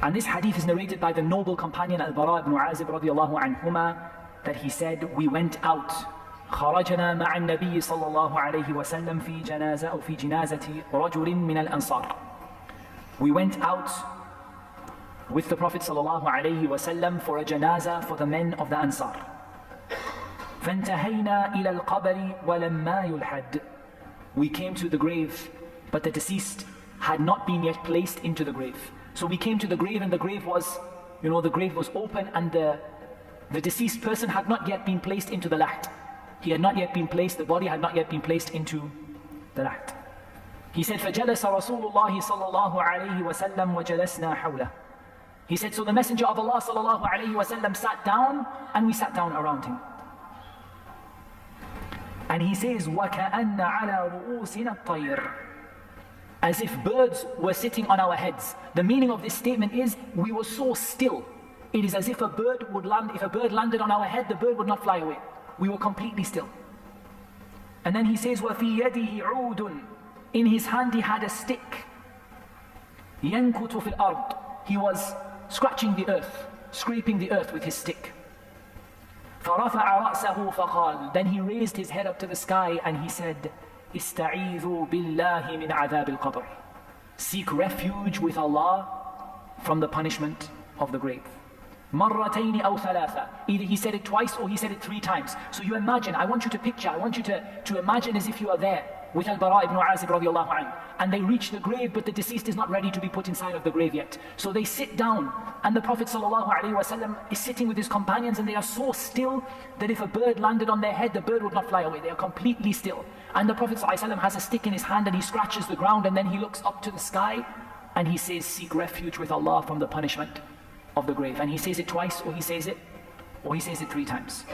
And this hadith is narrated by the noble companion Al-Bara ibn Azib radiallahu anhuma, that he said, we went out, خرجنا مع النبي صلى الله عليه وسلم في جنازة أو في جنازة رجل من الأنصار. We went out with the Prophet صلى الله عليه وسلم for a janazah for the men of the Ansar. فانتهينا إلى القبر ولما يلحد. We came to the grave, but the deceased had not been yet placed into the grave. So we came to the grave, and the grave was, the grave was open, and the deceased person had not yet been placed into the laht. He had not yet been placed, the body had not yet been placed into the laht. He said, فَجَلَسَ رَسُولُ اللَّهِ صَلَّى اللَّهُ عَلَيْهِ وَسَلَّمْ وَجَلَسْنَا حَوْلَهُ. He said, so the Messenger of Allah sallallahu alayhi wasallam sat down, and we sat down around him. And he says, وَكَأَنَّ عَلَى رُؤُوسِنَا الطَّيْرِ. As if birds were sitting on our heads. The meaning of this statement is, we were so still. It is as if a bird would land. If a bird landed on our head, the bird would not fly away. We were completely still. And then he says, وَفِي يَدِهِ عُودٌ. In his hand he had a stick. يَنْكُتُ فِي الْأَرْضِ. He was scratching the earth, scraping the earth with his stick. فَرَفَعَ رَأْسَهُ فَقَالَ. Then he raised his head up to the sky and he said, استعيذوا بالله من عذاب القبر. Seek refuge with Allah from the punishment of the grave. مرتين أو ثلاثة. Either he said it twice or he said it 3 times. So you imagine, I want you to picture, I want you to imagine as if you are there with Al-Bara ibn Azib radiallahu anhu, and they reach the grave, but the deceased is not ready to be put inside of the grave yet. So they sit down, and the Prophet sallallahu alaihi wasallam is sitting with his companions, and they are so still that if a bird landed on their head, the bird would not fly away. They are completely still. And the Prophet sallallahu alaihi wasallam has a stick in his hand, and he scratches the ground, and then he looks up to the sky, and he says, seek refuge with Allah from the punishment of the grave. And he says it twice, or he says it 3 times.